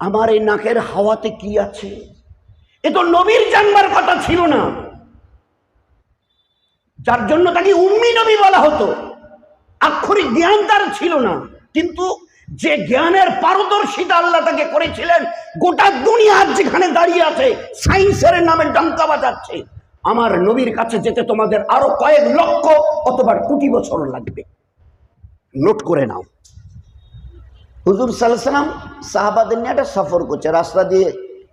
আমার এই নাকের হাওয়াতে কি আছে? এ তো নবীর জানবার কথা ছিল না, যার জন্য তাকে উম্মি নবী বলা হতো। আক্ষরিক জ্ঞান তার ছিল না, কিন্তু যে জ্ঞানের পারদর্শিতা আল্লাহ তাকে করেছিলেন, গোটা দুনিয়া আজ যেখানে দাঁড়িয়ে আছে সায়েন্সের নামে ডঙ্কা বাজাচ্ছে, আমার নবীর কাছে যেতে তোমাদের আরো কয়েক লক্ষ অথবা কোটি বছর লাগবে। নোট করে নাও। হুজুর সাল্লাল্লাহু আলাইহি ওয়াসাল্লাম সাহাবাদের নিয়ে একটা সফর করছে, রাস্তা দিয়ে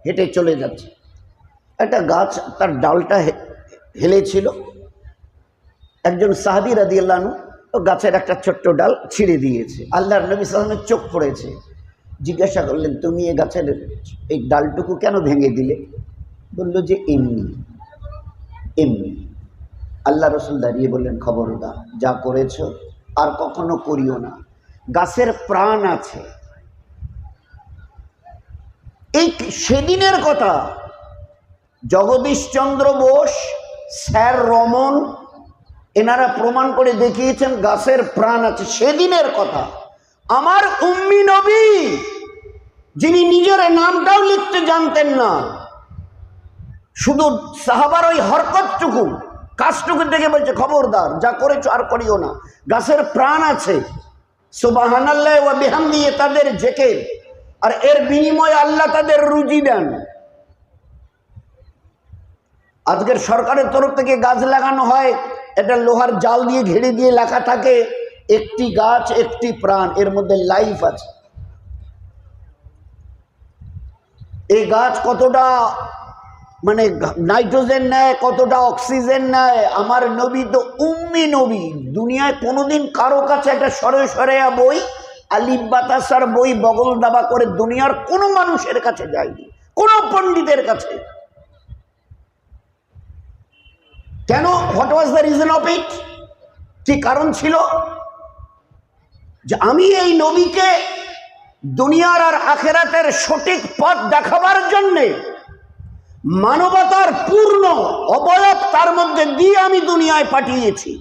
হেঁটে চলে যাচ্ছে। একটা গাছ তার ডালটা হেলেছিল, একজন সাহাবী রাদিয়াল্লাহু আনহু গাছের একটা ছোট্ট ডাল ছিঁড়ে দিয়েছে। আল্লাহর নবী সাল্লাল্লাহু আলাইহি ওয়াসাল্লামের চোখ পড়েছে, জিজ্ঞাসা করলেন, তুমি এই গাছের এই ডালটুকু কেন ভেঙে দিলে? বলল যে এমনি এমনি। আল্লাহ রসুল দাঁড়িয়ে বললেন, খবরদার, যা করেছ আর কখনো করিও না। গাছের প্রাণ আছে। এই সেদিনের কথা। জগদীশচন্দ্র বোস, স্যার রমন, এনারা প্রমাণ করে দেখিয়েছেন গাছের প্রাণ আছে। সেদিনের কথা। আমার উম্মি নবী, যিনি নিজের নামটাও লিখতে জানতেন না, শুধু সাহাবার ওই হরকতটুকু, কাজটুকু দেখে বলছে, খবরদার, যা করেছো আর করিও না। গাছের প্রাণ আছে, সুবহানাল্লাহ ওয়া বিহামদিহি তাদের জিকির, আর এর বিনিময়ে আল্লাহ তাদের রুজি দেন। আজকের সরকারের তরফ থেকে গাছ লাগানো হয়, এটা লোহার জাল দিয়ে ঘিরে দিয়ে লেখা থাকে, একটি গাছ একটি প্রাণ, এর মধ্যে লাইফ আছে। এই গাছ কতটা মানে নাইট্রোজেন নেয়, কতটা অক্সিজেন নেয়। আমার নবী তো উম্মি নবী। দুনিয়ায় কোনোদিন কারো কাছে একটা সরেয়া বই, আলিফ বাতাসার বই বগল দাবা করে দুনিয়ার কোনো মানুষের কাছে যায়নি, কোনো পণ্ডিতের কাছে। কেন? What was the reason of it? কি কারণ ছিল? যে আমি এই নবীকে দুনিয়ার আর আখিরাতের সঠিক পথ দেখাবার জন্যে মানবতার পূর্ণ অবয়ব তার মধ্যে দিয়ে আমি দুনিয়ায় পাঠিয়েছি।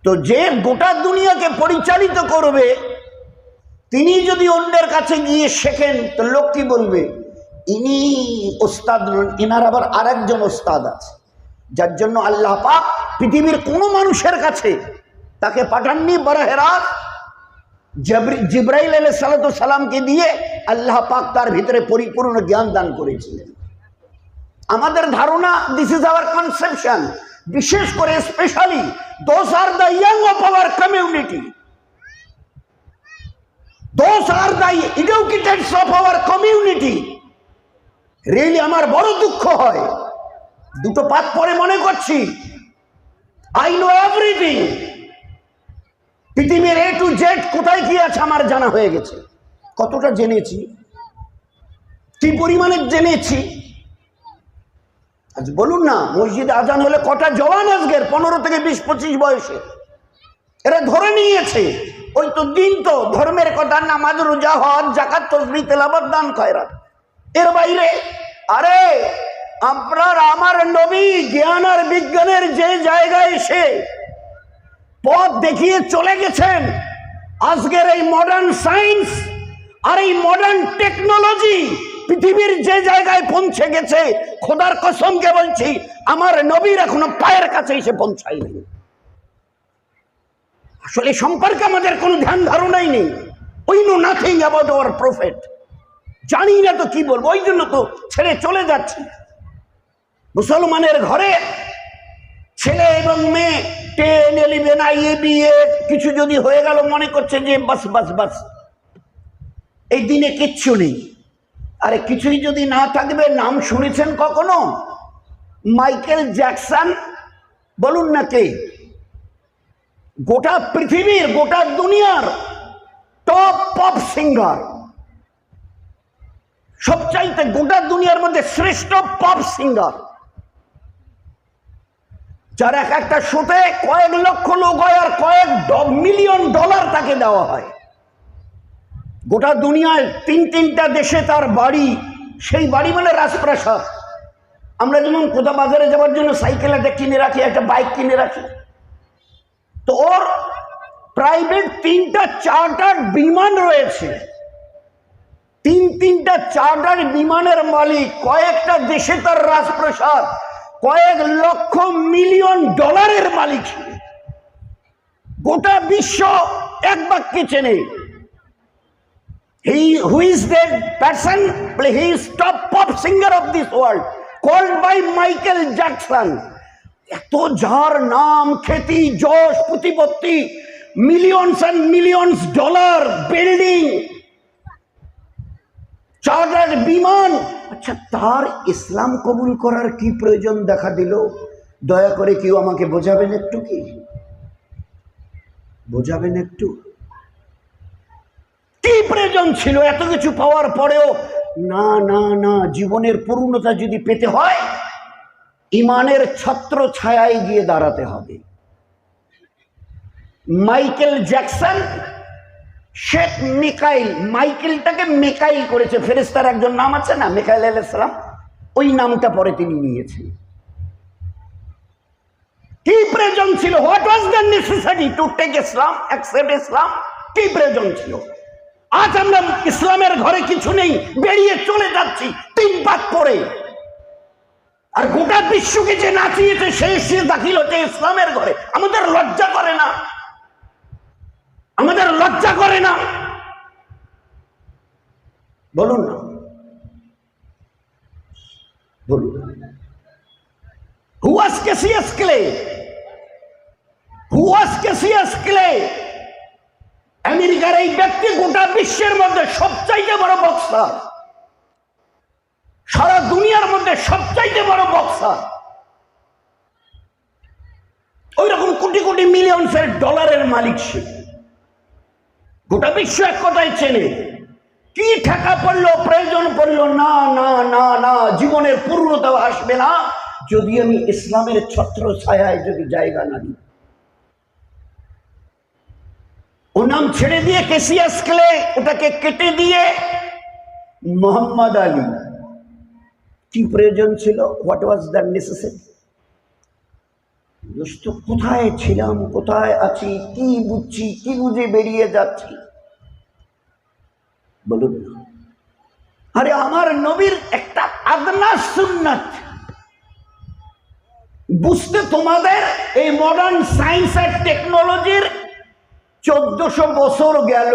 তো যে গোটা দুনিয়াকে পরিচালিত করবে, তিনি যদি অন্যের কাছে গিয়ে শেখেন, তো লোক কি বলবে? ইনি ওস্তাদ নন, ইনার আবার আরেকজন ওস্তাদ আছে। যার জন্য আল্লাহ পাক পৃথিবীর কোনো মানুষের কাছে তাকে পাঠাননি। বরাহে রাত জিবরাইল আলাইহিস সালামকে দিয়ে আল্লাহ পাক তার ভিতরে পরিপূর্ণ জ্ঞান দান করেছিলেন। আমাদের ধারণা, দিস ইজ আওয়ার কনসেপশন, বিশেষ করে specially those are the young of our community, those are the educateds of our community. Really আমার বড় দুঃখ হয়, দুটো পাত পরে মনে করছি, আই নো এভরিথিং। পৃথিবীর এ টু জেড কোথায় কি আছে আমার জানা হয়ে গেছে। কতটা জেনেছি, কি পরিমাণে জেনেছি। আজ বলুন না, মসজিদে আজান হলে কটা জওয়ান আজকের 15 থেকে 20-25 বয়সে, এরা ধরে নিয়েছে ওই তো দিন, তো ধর্মের কথা, নামাজ, রোজা, হজ, যাকাত, তাসবিহ, তেলাওয়াত, দান, খয়রাত। এর বাইরে আরে আপনার আমার নবী জ্ঞান আর বিজ্ঞানের যে জায়গায় এসে পথ দেখিয়ে চলে গেছেন, আজকের এই মডার্ন সায়েন্স আর এই মডার্ন টেকনোলজি পৃথিবীর যে জায়গায় পৌঁছে গেছে, খোদার কসমকে বলছি, আমার নবীর এখনো পায়ের কাছে এসে পৌঁছায়নি। আসলে সম্পর্কে আমাদের কোনো ধ্যান ধারণাই নেই। We know nothing about our prophet. জানি না তো কি বলবো, ওই জন্য তো ছেড়ে চলে যাচ্ছি। মুসলমানের ঘরে ছেলে এবং মেয়ে 10, 11, IE, BA কিছু যদি হয়ে গেল, মনে করছে যে বাস বাস বাস, এই দিনে কিচ্ছু নেই। আরে কিছুই যদি না থাকবে, নাম শুনেছেন কখনো? মাইকেল জ্যাকসন, বলুন না কে? গোটা পৃথিবীর, গোটা দুনিয়ার টপ পপ সিঙ্গার, সবচাইতে গোটা দুনিয়ার মধ্যে শ্রেষ্ঠ পপ সিঙ্গার, যার এক একটা শোতে কয়েক লক্ষ লোক হয় আর কয়েক মিলিয়ন ডলার তাকে দেওয়া হয়। গোটা দুনিয়ায় 3-3টা দেশে তার বাড়ি। সেই বাড়ি মানে রাজপ্রাসাদ। আমরা যেমন কোথা বাজারে যাওয়ার জন্য সাইকেল একটা কিনে রাখি, একটা বাইক কিনে রাখি, তো ওর প্রাইভেট 3টা চার্টার বিমান রয়েছে, তিনটা চার্টার বিমানের মালিক, কয়েকটা দেশে তার রাজপ্রাসাদ, কয়েক লক্ষ মিলিয়ন ডলারের মালিক, গোটা বিশ্ব এক বাক্যে চেনে। Who is that person? He is top pop singer of this world, called by Michael Jackson. এত যার নাম, খ্যাতি, যশ, প্রতিপত্তি, millions and millions dollar, building, charter বিমান। আচ্ছা, তার ইসলাম কবুল করার কি প্রয়োজন দেখা দিল? দয়া করে কেউ আমাকে বোঝাবেন একটু, কি বোঝাবেন একটু? কি প্রয়োজন ছিল এত কিছু পাওয়ার পরেও? না না না, জীবনের পূর্ণতা যদি পেতে হয় ইমানের ছত্র ছায়ায় গিয়ে দাঁড়াতে হবে। মাইকেল জ্যাকসন শেখ মিকাইল, মাইকেলটাকে মেকাইল করেছে, ফেরেশতার একজন নাম আছে না, মিকাইল আলাইহিস সালাম, ওই নামটা পরে তিনি নিয়েছেন। কি প্রয়োজন ছিল? What was the necessity to take Islam, accept Islam? কি প্রয়োজন ছিল? আজ আমরা ইসলামের ঘরে কিছু নেই, বেরিয়ে চলে যাচ্ছি 3 পাক পরে, আর গোটা বিশ্বকে যে নাচিয়েছে সে দাখিল হচ্ছে ইসলামের ঘরে। আমাদের লজ্জা করে না? আমাদের লজ্জা করে না? বলুন না, বলুন। Who was Cassius Clay? Who was Cassius Clay? আমেরিকার এই ব্যক্তি গোটা বিশ্বের মধ্যে সবচাইতে বড় বক্সার, সারা দুনিয়ার মধ্যে সবচাইতে বড় বক্সার। ওই রকম কোটি কোটি মিলিয়নসের ডলারের মালিক সে। গোটা বিশ্ব এক কথায় চেনে। কি ঠেকা পড়লো, প্রয়োজন পড়লো? না না না না, জীবনের পূর্ণতা আসবে না যদি আমি ইসলামের ছত্র ছায়ায় যদি জায়গা না দিই। ও নাম ছেড়ে দিয়ে ক্যাসিয়াস ক্লে, ওটাকে কেটে দিয়ে মোহাম্মদ আলী। কি প্রয়োজন ছিল? What was the necessity? দোস্ত, কোথায় ছিলাম, কোথায় আছি, কি বুঝছি, কি বুঝে বেরিয়ে যাচ্ছি? বলুন। আরে আমার নবীর একটা আদনা সুন্নাত বুঝতে তোমাদের এই মডার্ন সায়েন্স আর টেকনোলজির 1400 বছর গেল।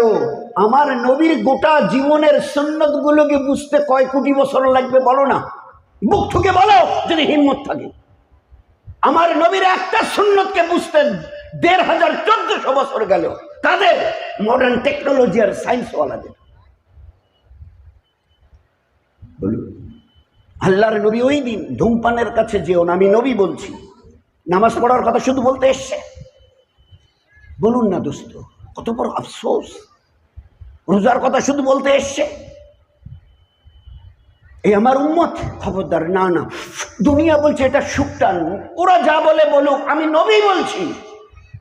আমার নবীর গোটা জীবনের সুন্নত গুলোকে বুঝতে কয় কোটি বছর লাগবে বলো না? বুক ঠুকে বলো যদি হিম্মত থাকে। আমার নবীর একটা সুন্নতকে বুঝতে 1500 1400 বছর গেল। তাদের মডার্ন টেকনোলজি আর সায়েন্স ওয়ালাদের। বলুন, আল্লাহর নবী ওই দিন ধূমপানের কাছে যেও না, আমি নবী বলছি, নামাজ পড়ার কথা শুধু বলতে এসছে। বলুন না দোস্ত, কত বড় আফসোস। রোজার কথা শুধু বলতে এসছে। এই আমার উম্মত, খবরদার, না না, দুনিয়া বলছে এটা সুকটান, ওরা যা বলে বলুক, আমি নবী বলছি।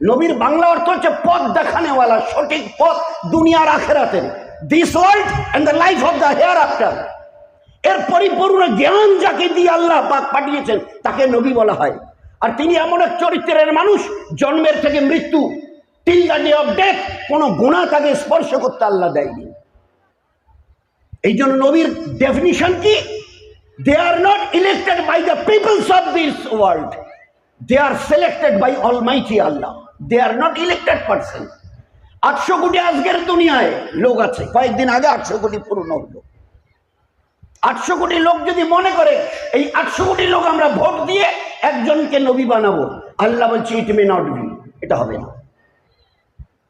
নবীর বাংলা অর্থ হচ্ছে পথ দেখানেওয়ালা, সঠিক পথ দুনিয়ার আখেরাতের। This world and the life of the hereafter, এর পরিপূর্ণ জ্ঞান যাকে দিয়ে আল্লাহ পাক পাঠিয়েছেন তাকে নবী বলা হয়। আর তিনি এমন এক চরিত্রের মানুষ, জন্মের থেকে মৃত্যু, till the day of death, কোন গুনাহ তাকে স্পর্শ করতে আল্লাহ দেয়নি। এই জন্য নবীর ডেফিনিশন কি? They are not elected by the peoples of this world, they are selected by almighty Allah. They are not elected person. 800 কোটি আজকের দুনিয়ায় লোক আছে, কয়েকদিন আগে 800 কোটি পূর্ণ হলো। 800 কোটি লোক যদি মনে করে এই 800 কোটি লোক আমরা ভোট দিয়ে একজনকে নবী বানাবো, আল্লাহ বলছে ইট মে নট বি, এটা হবে না।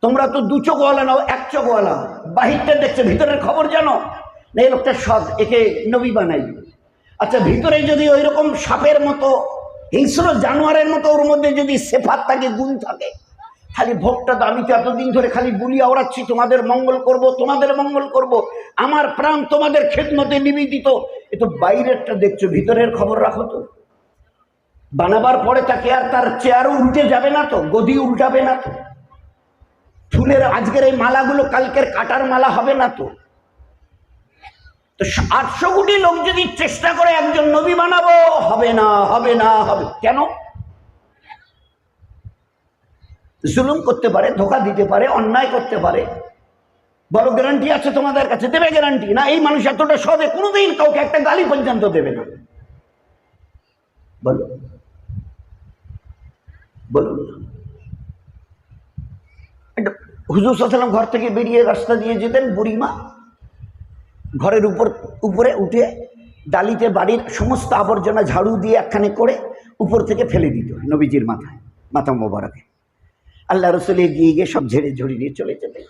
তোমরা তো 2 চোখওয়ালা নাও, 1 চোখওয়ালা, বাহিরটা দেখছো, ভিতরের খবর জানো না? এই লোকটা সৎ, একে নবী বানাই। আচ্ছা, ভিতরে যদি ওই রকম সাপের মতো, হিংস্র জানোয়ারের মতো ওর মধ্যে যদি সেফাত থাকে, গুণ থাকে, খালি ভোটটা তো আমি তো এতদিন ধরে খালি বুলি আওড়াচ্ছি, তোমাদের মঙ্গল করব, তোমাদের মঙ্গল করব, আমার প্রাণ তোমাদের খেদমতে নিবেদিত। এ তো বাইরেরটা দেখছো, ভিতরের খবর রাখো তো। বানাবার পরে তাকে আর তার চেয়ারও উল্টে যাবে না তো, গদি উল্টাবে না তো, ফুলের আজকের এই মালাগুলো কালকের কাটার মালা হবে না তো। তো 800 কোটি লোক যদি চেষ্টা করে একজন নবী বানাবো, হবে না, হবে না, হবে কেন? জুলুম করতে পারে, ধোঁকা দিতে পারে, অন্যায় করতে পারে। বড় গ্যারান্টি আছে তোমাদের কাছে? দেবে গ্যারান্টি না? এই মানুষ এতটা সদে কোনোদিন কাউকে একটা গালি পর্যন্ত দেবে না। বলো বলুন না। হুজুর সাল্লাল্লাহু আলাইহি ওয়াসাল্লাম ঘর থেকে বেরিয়ে রাস্তা দিয়ে যেতেন, বুড়িমা ঘরের উপরে উঠে ডালিতে বাড়ির সমস্ত আবর্জনা ঝাড়ু দিয়ে একখানে করে উপর থেকে ফেলে দিত নবীজির মাথা মোবারকে। আল্লাহ রসুল এগিয়ে গিয়ে সব ঝেড়ে ঝুড়ি নিয়ে চলে যেতেন।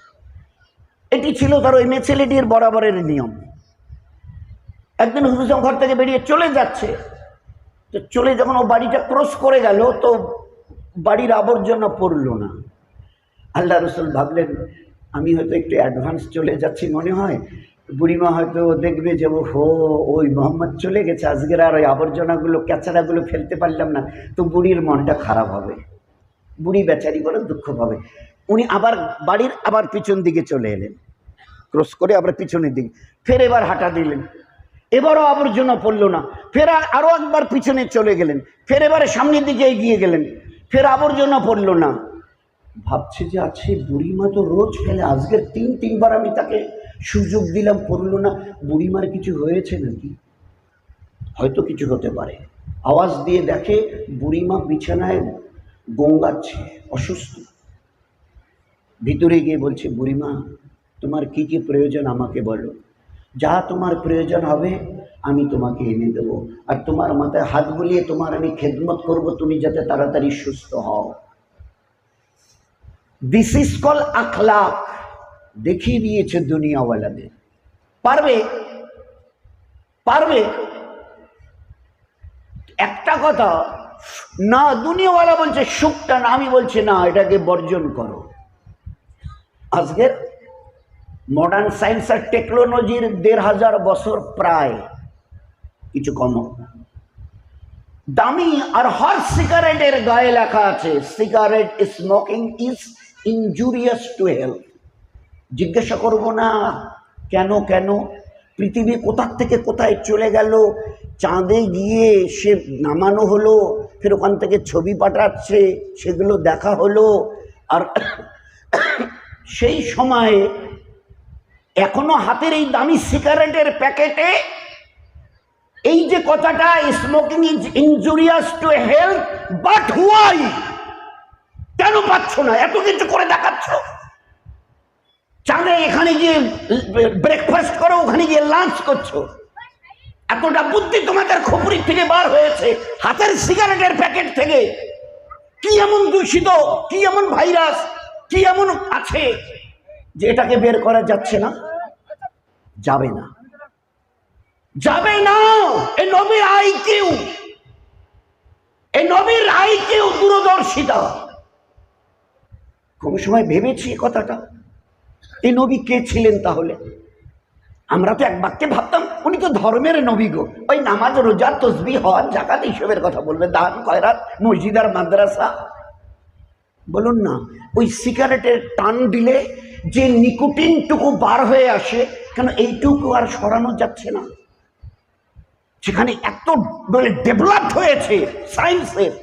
এটি ছিল তার ওই মেয়ে ছেলেটির বরাবরের নিয়ম। একদিন হুজুর ঘর থেকে বেরিয়ে চলে যাচ্ছে, তো চলে যখন ও বাড়িটা ক্রস করে গেল, তো বাড়ির আবর্জনা পড়লো না। আল্লাহ রসুল ভাবলেন আমি হয়তো একটু অ্যাডভান্স চলে যাচ্ছি মনে হয়, বুড়িমা হয়তো দেখবে যে ওই মোহাম্মদ চলে গেছে, আজকের আর ওই আবর্জনাগুলো ক্যাচারাগুলো ফেলতে পারলাম না, তো বুড়ির মনটা খারাপ হবে, বুড়ি বেচারি বলে দুঃখ পাবে। উনি বাড়ির পিছন দিকে চলে এলেন, ক্রস করে আবার পিছনের দিকে, ফের এবার হাঁটা দিলেন, এবারও আবর্জনা পড়লো না, ফের আরো একবার পিছনে চলে গেলেন, ফের এবারে সামনের দিকে এগিয়ে গেলেন, ফের আবর্জনা পড়লো না। ভাবছে যে আছে বুড়িমা তো রোজ ফেলে, আজকের তিনবার আমি তাকে সুযোগ দিলাম, পড়লো না, বুড়িমার কিছু হয়েছে নাকি? হয়তো কিছু হতে পারে। আওয়াজ দিয়ে দেখে বুড়িমা বিছানায় গঙ্গাচ্ছে, অসুস্থ। ভিতরে গিয়ে বলছে বুড়িমা তোমার কি কি প্রয়োজন আমাকে বলো, যা তোমার প্রয়োজন হবে আমি তোমাকে এনে দেবো, আর তোমার মাথায় হাত বুলিয়ে তোমার আমি খেদমত করব, তুমি যাতে তাড়াতাড়ি সুস্থ হও। দিস ইজ কল আখলাক। দেখিয়ে দিয়েছে দুনিয়াওয়ালাদের। পারবে একটা কথা না, দুনিয়াওয়ালা বলছে সুখটা না, আমি বলছি না, এটাকে বর্জন করো। আজকের মডার্ন সায়েন্স আর টেকনোলজির ১৫০০ বছর প্রায়, কিছু কম দামি আর হট সিগারেটের গায়ে লেখা আছে cigarette smoking is injurious to health. জিজ্ঞাসা করবো না কেন পৃথিবী কোথার থেকে কোথায় চলে গেল, চাঁদে গিয়ে সে নামানো হলো, ফের ওখান থেকে ছবি পাঠাচ্ছে, সেগুলো দেখা হলো। আর সেই সময়ে এখনো হাতের এই দামি সিগারেটের প্যাকেটে এই যে কথাটা smoking is injurious to health, but why? কেন পাচ্ছ না? এত কিছু করে দেখাচ্ছ। চাঁদে এখানে গিয়ে ব্রেকফাস্ট করো, ওখানে গিয়ে লাঞ্চ করছো, এতটা বুদ্ধি তোমাদের খপুরির থেকে বার হয়েছে হাতের সিগারেটের প্যাকেট থেকে। কি এমন দূষিত, কি এমন ভাইরাস, কি এমন আছে যে এটাকে বের করা যাচ্ছে না? যাবে না। এ নবীর আইকিউ দূরদর্শিতা। কোন সময় ভেবেছি কথাটা, এই নবী কে ছিলেন তাহলে? আমরা তো এক বাক্যে ভাবতাম উনি তো ধর্মের নবী গো, ওই নামাজ রোজা তসবিহ হজ যাকাত এইসবের কথা বলবে, দান খয়রাত মসজিদ আর মাদ্রাসা। বলুন না, ওই সিগারেটের টান দিলে যে নিকোটিনটুকু বার হয়ে আসে, কেন এইটুকু আর সরানো যাচ্ছে না? সেখানে এত ডেভেলপড হয়েছে সায়েন্সের,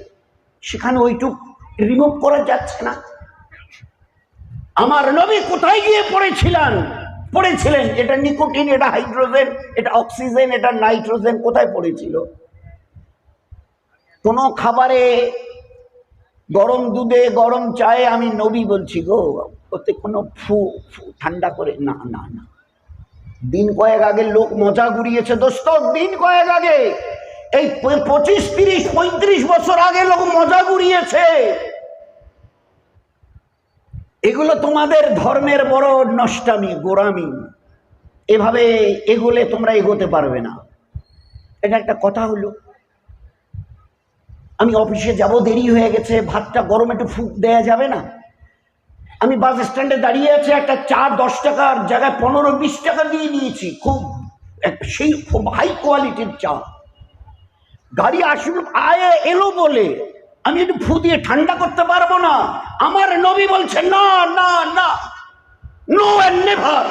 সেখানে ওইটুকু রিমুভ করা যাচ্ছে না। আমার নবী কোথায় গিয়ে পড়েছিলেন এটা নিকোটিন, এটা হাইড্রোজেন, এটা অক্সিজেন, এটা নাইট্রোজেন কোথায় পড়েছিল? কোন খাবারে, গরম দুধে, গরম চায়ে, আমি নবী বলছি গো, ওতে কোনো ঠান্ডা করে না। দিন কয়েক আগে লোক মজা ঘুরিয়েছে দোস্ত, দিন কয়েক আগে, এই 25, 30, 35 বছর আগে লোক মজা ঘুরিয়েছে। এগুলো তোমাদের ধর্মের বড় নষ্টামি, গোরামি। এভাবে এগুলে তোমরা এগোতে পারবে না। এটা একটা কথা হলো। আমি অফিসে যাব, দেরি হয়ে গেছে, ভাতটা গরম, একটু ফুক দেয়া যাবে না? আমি বাস স্ট্যান্ডে দাঁড়িয়ে আছে, একটা চা 10 টাকার জায়গায় 15-20 টাকা দিয়ে নিয়েছি, খুব হাই কোয়ালিটির চা। গাড়ি এলো বলে আমি একটু ফু দিয়ে ঠান্ডা করতে পারবো না? আমার নবী বলছে না, নো এন্ড নেভার।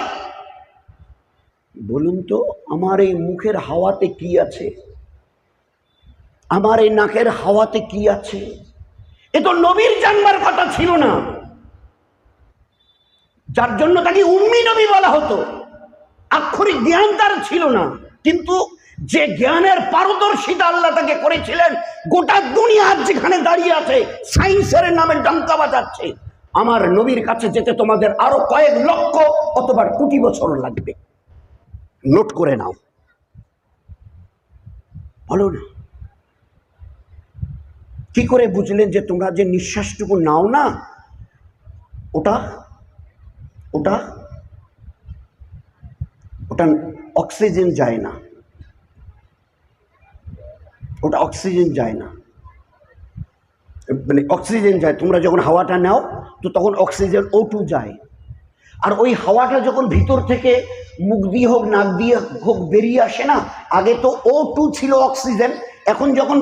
বলুন তো, আমার এই মুখের হাওয়াতে কি আছে? আমার এই নাকের হাওয়াতে কি আছে? এ তো নবীর জানবার কথা ছিল না, যার জন্য তাকে উম্মি নবী বলা হতো। আক্ষরিক জ্ঞান তার ছিল না, কিন্তু যে জ্ঞানের পারদর্শিতা আল্লাহ তাকে করেছিলেন, গোটা দুনিয়া আজ যেখানে দাঁড়িয়ে আছে সায়েন্সের নামে ডঙ্কা বাজাচ্ছে, আমার নবীর কাছে যেতে তোমাদের আরো কয়েক লক্ষ অথবা কোটি বছর লাগবে। নোট করে নাও, বলো না কি করে বুঝলেন যে তোমরা যে নিঃশ্বাসটুকু নাও না, ওটা ওটা ওটা অক্সিজেন যায় না, ওটা অক্সিজেন যায় না, মানে অক্সিজেন যায়, তোমরা যখন হাওয়াটা নাও তো তখন অক্সিজেন O2 যায়, আর ওই হাওয়াটা যখন ভিতর থেকে মুখ দিয়ে হোক নাক দিয়ে হোক বেরিয়ে আসে না, আগে তো O2 ছিল অক্সিজেন, এখন যখন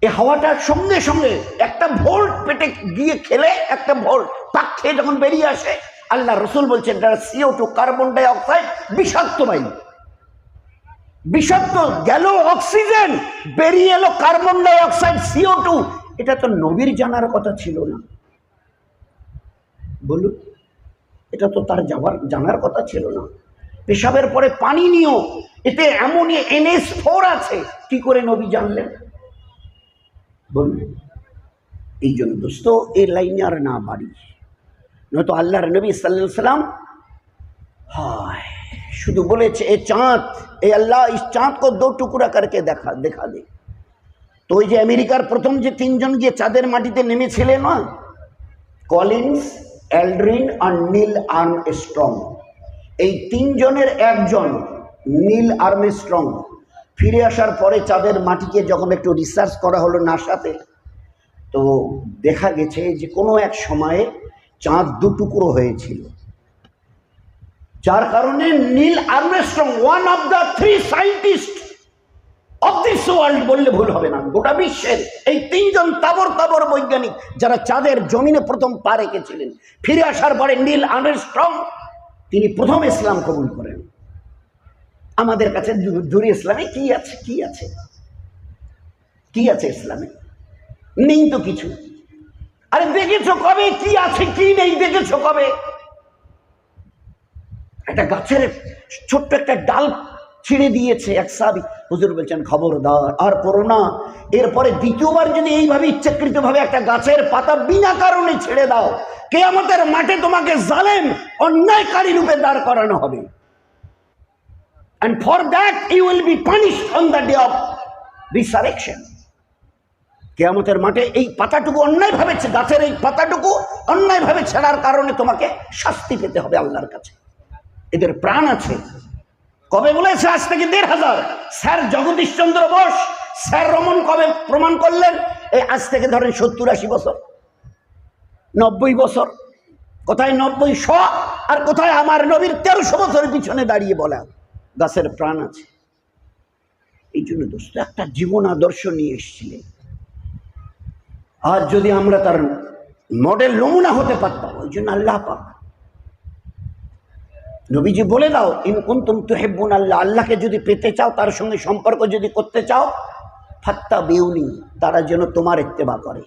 এই হাওয়াটার সঙ্গে সঙ্গে একটা ভোল্ট পেটে গিয়ে খেলে, একটা ভোল্ট পাক খেয়ে যখন বেরিয়ে আসে, আল্লাহ রসুল বলছেন CO2 কার্বন ডাই অক্সাইড বিষাক্ত বায়ু, বিষাক্ত গেল অক্সিজেন, বেরিয়ে এলো কার্বন ডাই অক্সাইড CO2। এটা তো নবীর জানার কথা ছিল না, বলুন, এটা তো তার জানার কথা ছিল না। পেশাবের পরে পানি নিও, এতে অ্যামোনিয়া NH4 আছে, কি করে নবী জানলেন বলুন? এই জন্য দোস্ত এই লাইনে আর না বাড়ি, নয়তো আল্লাহর নবী সাল্লাল্লাহু আলাইহি সাল্লাম हाय শুধু বলেছে এ চাঁদ, এ আল্লাহ ইস চাঁদ কো দো টুকরা করকে দেখা দে। তো ওই যে আমেরিকার প্রথম যে তিনজন গিয়ে চাঁদের মাটিতে নেমেছিলেন না, কলিন্স, অ্যালড্রিন আর নীল আর্মস্ট্রং, এই তিনজনের একজন নীল আর্মস্ট্রং ফিরে আসার পরে চাঁদের মাটিকে যখন একটু রিসার্চ করা হলো নাসাতে, তো দেখা গেছে যে কোনো এক সময়ে চাঁদ দুটুকরো হয়েছিল, যার কারণে Neil Armstrong one of the 3 scientist of this world বললে ভুল হবে না, গোটা বিশ্বের এই তিনজন তাবর বৈজ্ঞানিক যারা চাঁদের জমিনে প্রথম পা রেখেছিলেন, ফিরে আসার পরে নীল আর্মস্ট্রং তিনি প্রথম ইসলাম কবুল করেন। আমাদের কাছে জুড়ে ইসলামে কি আছে, কি আছে, কি আছে ইসলামে? নেই তো কিছু। আরে দেখেছো কবে কি আছে কি নেই, দেখেছো কবে? একটা গাছের ছোট্ট একটা ডাল ছিঁড়ে দিয়েছে এক সাহাবী, হুজুর বলছেন খবরদার আর করো না, এরপরে দ্বিতীয়বার যদি এইভাবে ইচ্ছাকৃতভাবে একটা গাছের পাতা বিনা কারণে ছেড়ে দাও, কিয়ামতের মাঠে তোমাকে জালেম অন্যায়কারী রূপে দাঁড় করানো হবে, and for that you will be punished on the day of resurrection। কিয়ামতের মাঠে এই পাতাটুকু অন্যায়ভাবে, গাছের এই পাতাটুকু অন্যায়ভাবে ছেড়ার কারণে তোমাকে শাস্তি পেতে হবে আল্লাহর কাছে। এদের প্রাণ আছে। কবে বলেছে? আজ থেকে 1500। স্যার জগদীশ চন্দ্র বোস, স্যার রমন কবে প্রমাণ করলেন? এই আজ থেকে ধরেন 70-80 বছর, 90 বছর। কোথায় 90, 100, আর কোথায় আমার নবীর 1300 বছরের পিছনে দাঁড়িয়ে বলা গাছের প্রাণ আছে। এই জন্য দোস্ত একটা জীবন আদর্শ নিয়ে এসেছিলেন। আর যদি আমরা তার মডেল নমুনা হতে পারতাম, ওই জন্য আল্লাহ পাক নবীজি বলে দাও ইন কুনতুম তুহিব্বুন আল্লাহ, আল্লাহকে যদি পেতে চাও, তার সঙ্গে সম্পর্ক যদি করতে চাও, ফাত্তাবিউনি, তারা যেন তোমার ইত্তেবা করে,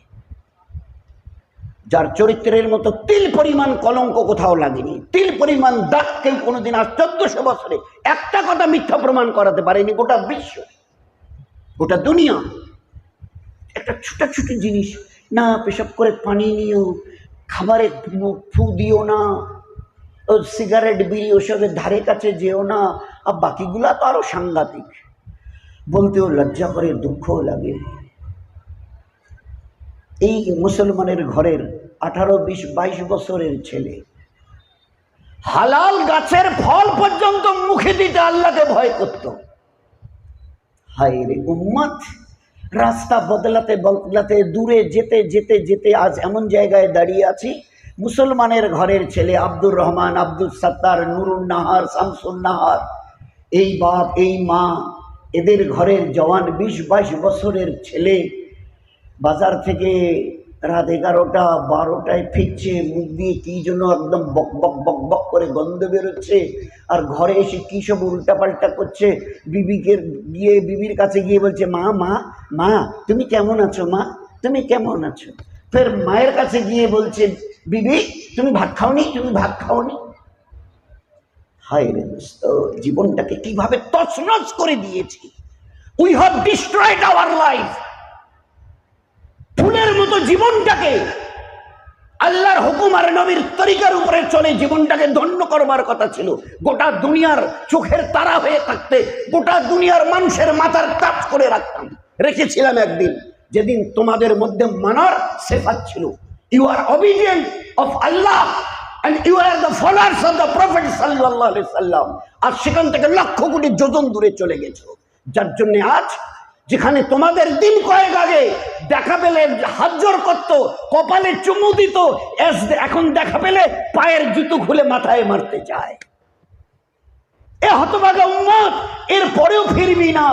যার চরিত্রের মতো তিল পরিমাণ কলঙ্ক কোথাও লাগেনি, তিল পরিমাণ দাগ কেউ কোনোদিন আজ 1400 বছরে একটা কথা মিথ্যা প্রমাণ করাতে পারেনি। গোটা বিশ্ব, গোটা দুনিয়া একটা ছোট জিনিস না, পেশাব করে পানি নিও, খাবারে ফু দিও না, ও সিগারেট বিড়ি ওসবের ধারে কাছে যেও না, আর বাকিগুলা তো আরো সাংঘাতিক, বলতেও লজ্জা করে, দুঃখও লাগে। এই মুসলমানের ঘরের 18, 20, 22 বছরের ছেলে হালাল গাছের ফল পর্যন্ত মুখে দিতে আল্লাহকে ভয় করত। হায় রে উম্মত, রাস্তা বদলাতে বদলাতে দূরে যেতে যেতে যেতে আজ এমন জায়গায় দাঁড়িয়ে আছি, মুসলমানের ঘরের ছেলে আব্দুর রহমান, আব্দুল সত্তার, নুরুন নাহার, শামসুন নাহার, এই বাপ এই মা, এদের ঘরের জওয়ান 20-22 বছরের ছেলে বাজার থেকে রাত 11টা 12টায় ফিরছে, মুখ দিয়ে কি জন্য একদম বক বক বক বক করে গন্ধ বেরোচ্ছে, আর ঘরে এসে কি সব উল্টাপাল্টা করছে। বিবির কাছে গিয়ে বলছে, মা মা মা তুমি কেমন আছো, মা তুমি কেমন আছো। ফের মায়ের কাছে গিয়ে বলছে, বিবি তুমি ভাত খাওনি, তুমি ভাত খাওনি। হায় রে দোস্ত, জীবনটাকে কিভাবে তছনছ করে দিয়েছি। We have destroyed our life. ফুলের মতো জীবনটাকে আল্লাহর হুকুম আর নবীর তরিকার উপরে চলে জীবনটাকে ধন্য করবার কথা ছিল। গোটা দুনিয়ার চোখের তারা হয়ে থাকতে গোটা দুনিয়ার মানুষের মাথার তাজ করে রাখতাম, রেখেছিলাম একদিন, যেদিন তোমাদের মধ্যে মানার সেফাত ছিল। ইউ আর অবিডিয়েন্ট অফ আল্লাহ and you are the followers of the prophet sallallahu alaihi wasallam। আর সেখান থেকে লক্ষ কোটি যোজন দূরে চলে গেছো, যার জন্য আজ যেখানে তোমাদের দিন কয়েক আগে দেখা পেলে হাত জোর করতো, কপালে চুমু দিত, এখন দেখা পেলে পায়ের জুতো খুলে মাথায় মারতে চায়। এ হতভাগা উম্মত, এর পরেও ফিরবি না,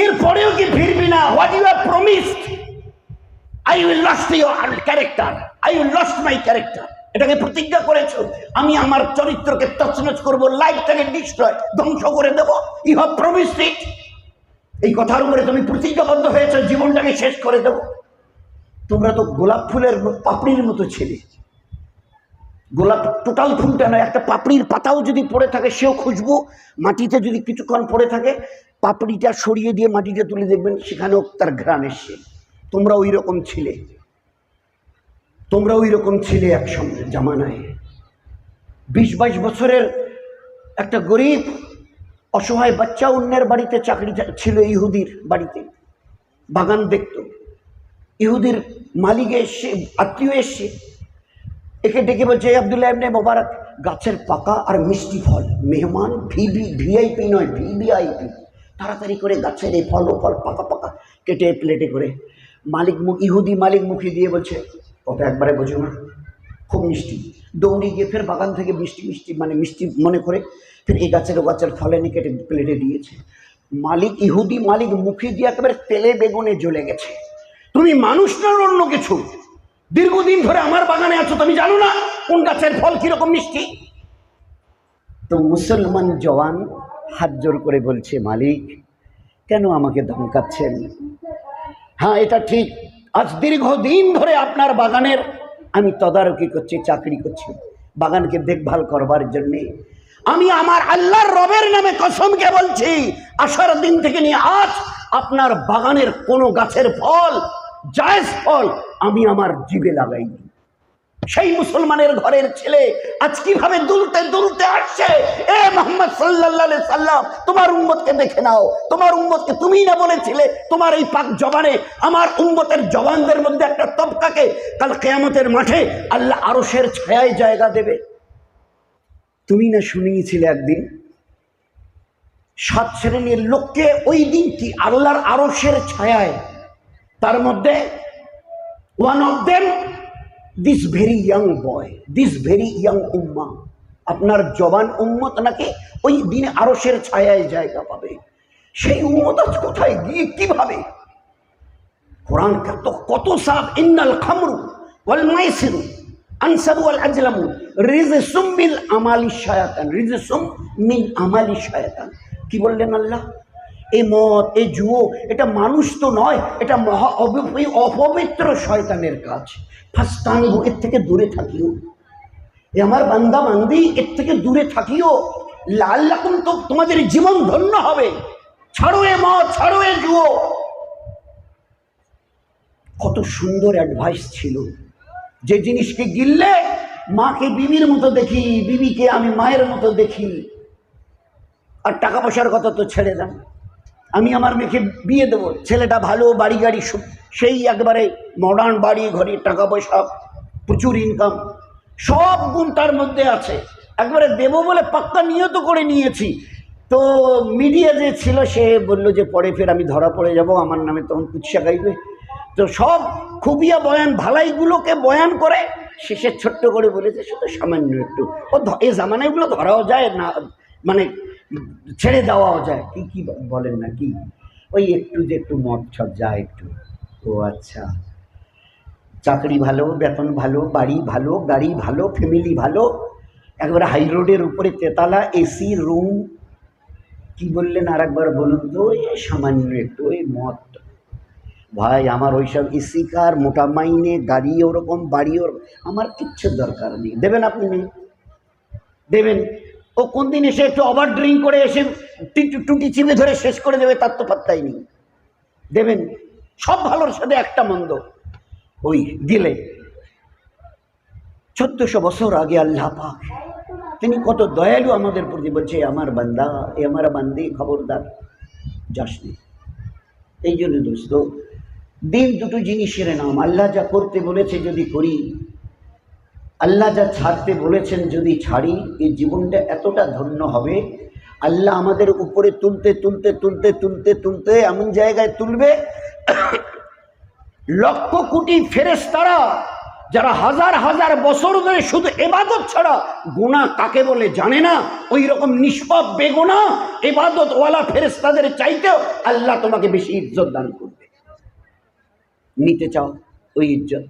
এর পরেও কি ফিরবি না? What you have promised, I will lost your character, I will lost my character। এটাকে প্রতিজ্ঞা করেছো, আমি আমার চরিত্রকে তছনছ করবো, লাইফটাকে ডিস্ট্রয়, ধ্বংস করে দেবো। ইউ হ্যাভ প্রমিসড ইট। এই কথার উপরে তুমি প্রতিজ্ঞাবদ্ধ হয়েছো, জীবনটাকে শেষ করে দেবো। তোমরা তো গোলাপ ফুলের পাপড়ির মতো ছেলে। গোলাপ টোটাল ফুলটা নয়, একটা পাপড়ির পাতাও যদি পড়ে থাকে সেও খুশবু, মাটিতে যদি কিছুক্ষণ পড়ে থাকে পাপড়িটা সরিয়ে দিয়ে মাটিতে তুলে দেখবেন সেখানেও তার ঘ্রাণ এসছে। তোমরা ওই রকম ছিলে, তোমরা ওই রকম ছিলে এক সময় জামানায়। 20-22 বছরের একটা গরিব অসহায় বাচ্চা অন্যের বাড়িতে চাকরি ছিল, ইহুদির বাড়িতে বাগান দেখত। ইহুদির মালিক এসে, আত্মীয় এসে একে ডেকে বলছে, আব্দুল্লাহ ইবনে মোবারক, গাছের পাকা আর মিষ্টি ফল, মেহমান ভিআইপি নয়, ভিভিআইপি, তাড়াতাড়ি করে গাছের এই ফল পাকা পাকা কেটে প্লেটে করে ইহুদি মালিক মুখে দিয়ে বলছে, ওটা একবারে বোঝো না, খুব মিষ্টি। দৌড়ে গিয়ে ফের বাগান থেকে মিষ্টি মিষ্টি মানে মিষ্টি মনে করে ফের এই গাছের ফল এনে কেটে প্লেটে দিয়েছে। ইহুদি মালিক মুখে দিয়ে একেবারে তেলে বেগুনে জ্বলে গেছে। তুমি মানুষ না অন্য কিছু, দীর্ঘদিন ধরে আমার বাগানে আছো, তুমি জানো না কোন গাছের ফল কিরকম মিষ্টি? তো মুসলমান জওয়ান হাত জোর করে বলছে, মালিক কেন আমাকে ধমকাচ্ছেন? হ্যাঁ এটা ঠিক, আজ দীর্ঘদিন ধরে আপনার বাগানের আমি তদারকি করছি, চাকরি করছি, বাগানকে দেখভাল করবার জন্যে। আমি আমার আল্লাহর রবের নামে কসমকে বলছি, আসার দিন থেকে নিয়ে আজ আপনার বাগানের কোনো গাছের ফল, জায়েজ ফল আমি আমার জিভে লাগাইনি। সেই মুসলমানের ঘরের ছেলে আজ কিভাবে দুলতে দুলতে আসছে। এ মুহাম্মদ সাল্লাল্লাহু আলাইহি সাল্লাম, তোমার উম্মতকে দেখে নাও, তোমার উম্মতকে তুমিই না বলেছিলে তোমার এই পাক জবানে আমার উম্মতের জওয়ানদের মধ্যে একটা তবকাকে কাল কিয়ামতের মাঠে আল্লাহ আরশের ছায়ায় জায়গা দেবে। তুমি না শুনিয়েছিলে একদিন 7 শ্রেণীর লোককে ওই দিন কি আল্লাহর আরশের ছায়ায়, তার মধ্যে one of them this very young boy, this very young উম্মা, আপনার জবান উম্মত নাকি ওই দিনে আরশের ছায়ায় জায়গা পাবে। সেই উম্মত আজ কোথায় গিয়ে কিভাবে? কোরআন কত সাফ, ইন্নাল খামরু ওয়াল মাইসিরু আনসাবু ওয়াল আজলামু রিজসুম মিন আমালিশ শায়াতান, রিজসুম মিন আমালিশ শায়াতান। কি বললেন আল্লাহ? এই মদ, এই জুয়ো, এটা মানুষ তো নয়, এটা মহা অপবিত্র শয়তানের কাজ। ফাস্তানিবু, এর থেকে দূরে থাকিও। এ আমার বান্দা বান্দি, এর থেকে দূরে থাকিও, লাআল্লাকুম, তো তোমাদের জীবন ধন্য হবে। ছাড়ো এ মদ, ছাড়ো এ জুয়ো। কত সুন্দর অ্যাডভাইস ছিল, যে জিনিসকে গিললে মাকে বিবির মতো দেখি, বিবিকে আমি মায়ের মতো দেখি। আর টাকা পয়সার কথা তো ছেড়ে দেন, আমি আমার মেয়েকে বিয়ে দেবো, ছেলেটা ভালো, বাড়ি গাড়ি সেই একবারে মডার্ন বাড়ি ঘড়ি, টাকা পয়সা, প্রচুর ইনকাম, সব গুণ তার মধ্যে আছে, একবারে দেবো বলে পাক্কা নিয়ত করে নিয়েছি। তো মিডিয়া যে ছিল সে বলল যে পরে ফের আমি ধরা পড়ে যাব, আমার নামে তখন কুৎসা গাইবে। তো সব খুবিয়া বয়ান ভালাইগুলোকে বয়ান করে শেষে ছোট্ট করে বলেছে শুধু সামান্য একটু, ও এই জামানাগুলো ধরাও যায় না, মানে ছেড়ে দেওয়াও যায়। কি কি বলেন না কি, ওই একটু যে একটু মদ ছদ যায় একটু, ও আচ্ছা, চাকরি ভালো, বেতন ভালো, বাড়ি ভালো, গাড়ি ভালো, ফ্যামিলি ভালো, একবারে হাই রোডের উপরে তেতালা, এসি রুম। কি বললেন আর একবার বলুন তো? এই সামান্য একটু ওই মত। ভাই আমার ওইসব এসি কার, মোটা মাইনে, গাড়ি ওরকম, বাড়ি ওরকম, আমার কিচ্ছু দরকার নেই। দেবেন আপনি? নেই দেবেন? ও কোন দিন এসে একটু ওভার ড্রিঙ্ক করে এসে টুটি চিপে ধরে শেষ করে দেবে, তার তো পাত্তাই নেই। দেবেন? সব ভালোর সাথে একটা মন্দ ওই দিলে। 1400 বছর আগে আল্লাহ পাক তিনি কত দয়ালু আমাদের প্রতি, বলছে আমার বান্দা, এ আমার বান্দি, খবরদার যাসনি। এই জন্য দোস্ত, দিন দুটো জিনিসের নাম। আল্লাহ যা করতে বলেছে যদি করি, আল্লাহ যা ছাড়তে বলেছেন যদি ছাড়ি, এই জীবনটা এতটা ধন্য হবে। আল্লাহ আমাদের উপরে তুলতে তুলতে তুলতে তুলতে তুলতে এমন জায়গায় তুলবে, লক্ষ কোটি ফেরেশতারা যারা হাজার হাজার বছর ধরে শুধু ইবাদত ছাড়া গুনাহ কাকে বলে জানে না, ওই রকম নিষ্পাপ বেগুনাহ ইবাদত ওয়ালা ফেরেশতাদের চাইতেও আল্লাহ তোমাকে বেশি ইজ্জত দান করবে। নিতে চাও ওই ইজ্জত?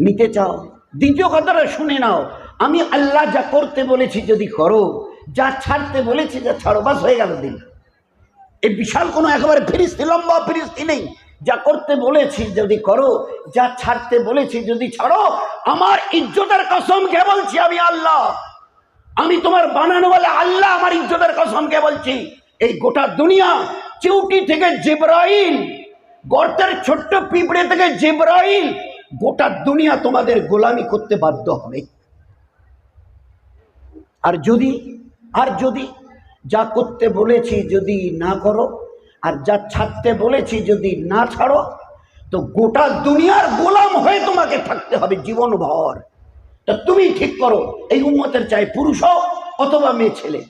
নিতে চাও? দ্বিতীয় কথাটা শুনে নাও, আমি আল্লাহ যা করতে বলেছি যদি করো, যা ছাড়তে বলেছি যা ছাড়ো, বাস হয়ে গেল দিন। এই বিশাল কোনো একেবারে ফিরিস্তি, লম্বা ফিরিস্তি নেই। যা করতে বলেছি যদি করো, যা ছাড়তে বলেছি যদি ছাড়ো, আমার ইজ্জতের কসম কে বলছি, আমি আল্লাহ, আমি তোমার বানানো বলে আল্লাহ, আমার ইজ্জতের কসম কে বলছি, এই গোটা দুনিয়া, চিউটি থেকে জিবরাইল, গর্তের ছোট্ট পিঁপড়ে থেকে জিবরাইল, গোটা দুনিয়া তোমাদের গোলামি করতে বাধ্য হবে। আর যদি যা করতে বলেছি যদি না করো, আর যা ছাড়তে বলেছি যদি না ছাড়ো, তো গোটা দুনিয়ার গোলাম হয়ে তোমাকে থাকতে হবে জীবনভর। তা তুমি ঠিক করো, এই উম্মতের চাই পুরুষ হোক অথবা মেয়ে ছেলে,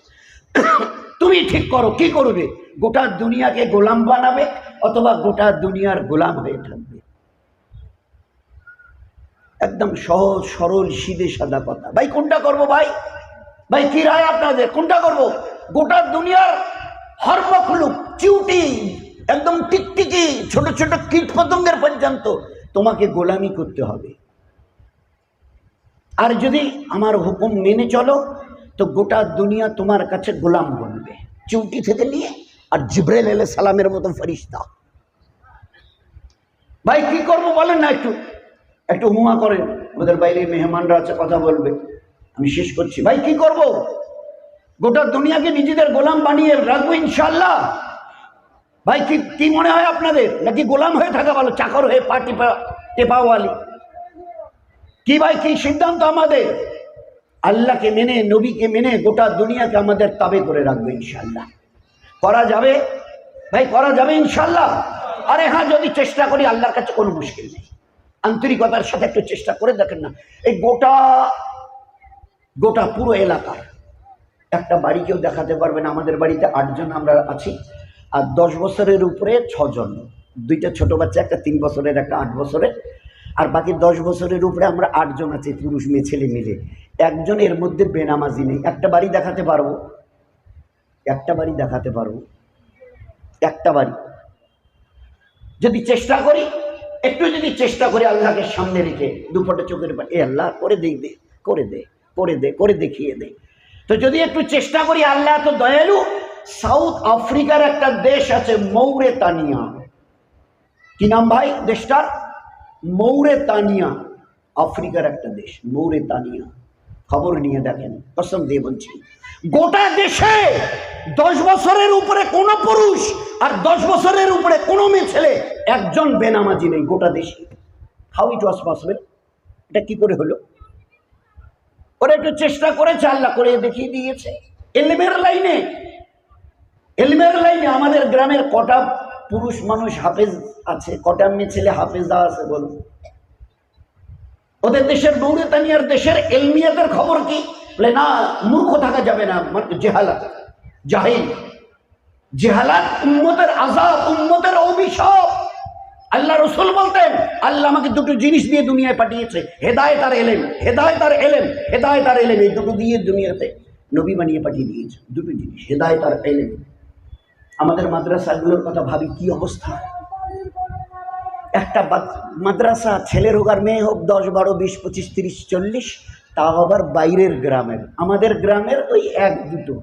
তুমি ঠিক করো কি করবে, গোটা দুনিয়াকে গোলাম বানাবে অথবা গোটা দুনিয়ার গোলাম হয়ে থাকবে। একদম সহজ সরল সিধে সাদা কথা। ভাই কোনটা করবো? ভাই কি রায় আপনাদের? কোনটা করবো? গোটা দুনিয়ার হর মখলুক, চিউটি, একদম টিকটিকি, ছোট ছোট কীট পতঙ্গের পর্যন্ত তোমাকে গোলামি করতে হবে। আর যদি আমার হুকুম মেনে চলো, তো গোটা দুনিয়া তোমার কাছে গোলাম বনবে, চিউটি থেকে নিয়ে আর জিবরাইল আলাইহিস সালামের মতো ফেরেশতা। ভাই কি করবো বলেন না? একটু হুমা করেন, ওদের বাইরে মেহমানরা আছে, কথা বলবে, আমি শেষ করছি। ভাই কি করব? গোটা দুনিয়াকে নিজেদের গোলাম বানিয়ে রাখবো ইনশাআল্লাহ? ভাই কি মনে হয় আপনাদের? নাকি গোলাম হয়ে থাকা ভালো, চাকর হয়ে পা টেপাওয়ালি? কি ভাই, কি সিদ্ধান্ত আমাদের? আল্লাহকে মেনে, নবীকে মেনে গোটা দুনিয়াকে আমাদের তাবে করে রাখবো ইনশাআল্লাহ। করা যাবে ভাই? করা যাবে ইনশাআল্লাহ। আরে হ্যাঁ, যদি চেষ্টা করি, আল্লাহর কাছে কোনো মুশকিল নেই। আন্তরিকতার সাথে একটু চেষ্টা করে দেখেন না, এই গোটা পুরো এলাকার একটা বাড়ি কেউ দেখাতে পারবে না। আমাদের বাড়িতে 8 জন আমরা আছি, আর 10 বছরের উপরে 6 জন, 2টা ছোট বাচ্চা, একটা 3 বছরের, একটা 8 বছরের, আর বাকি 10 বছরের উপরে আমরা 8 জন আছি, পুরুষ মেয়ে ছেলে মিলে। একজন এর মধ্যে বেনামাজি নেই। একটা বাড়ি দেখাতে পারবো, একটা বাড়ি দেখাতে পারবো, একটা বাড়ি। যদি চেষ্টা করি, একটু যদি চেষ্টা করি, আল্লাহকে সামনে রেখে দুপটে চোখের পানি, এ আল্লাহ করে দে, করে দে, করে দে, করে দেখিয়ে দে। তো যদি একটু চেষ্টা করি, আল্লাহ তো দয়ালু। সাউথ আফ্রিকার একটা দেশ আছে মৌরেতানিয়া। কি নাম ভাই দেশটার? মৌরেতানিয়া। আফ্রিকার একটা দেশ মৌরেতানিয়া। খবর নিয়ে দেখেন, কসম দিয়ে বলছি, গোটা দেশে 10 বছরের উপরে কোনো পুরুষ আর 10 বছরের উপরে কোনো মেয়ে ছেলে একজন বেনামাজি নেই গোটা দেশে। How it was possible? এটা কি করে হলো? ওরা একটু চেষ্টা করেছে, আল্লাহ করে দেখিয়ে দিয়েছে। এলমের লাইনে আমাদের গ্রামের কটা পুরুষ মানুষ হাফেজ আছে, কটা মেয়ে ছেলে হাফেজা আছে বলুন? ওদের দেশের মৌরিতানিয়ার দেশের এলমিয়াতের খবর কি? বলে না, মূর্খ থাকা যাবে না, জেহালাত, জেহালাত উম্মতের আযাব, উম্মতের অভিশাপ। আল্লাহ রাসূল বলতেন, আল্লাহ আমাকে দুটো জিনিস দিয়ে দুনিয়ায় পাঠিয়েছে, হেদায়েত আর ইলম। হেদায়েত আর ইলম, হেদায়েত আর ইলম, এই দুটো দিয়ে দুনিয়াতে নবী বানিয়ে পাঠিয়ে দিয়েছে। দুটো জিনিস, হেদায়েত আর ইলম। আমাদের মাদ্রাসাগুলোর কথা ভাবি, কি অবস্থা! একটা মাদ্রাসা, ছেলের হোক আর মেয়ে হোক, 10, 12, 20, 25, 30, 40, তাও আবার বাইরের গ্রামের। আমাদের গ্রামের ওই 1-2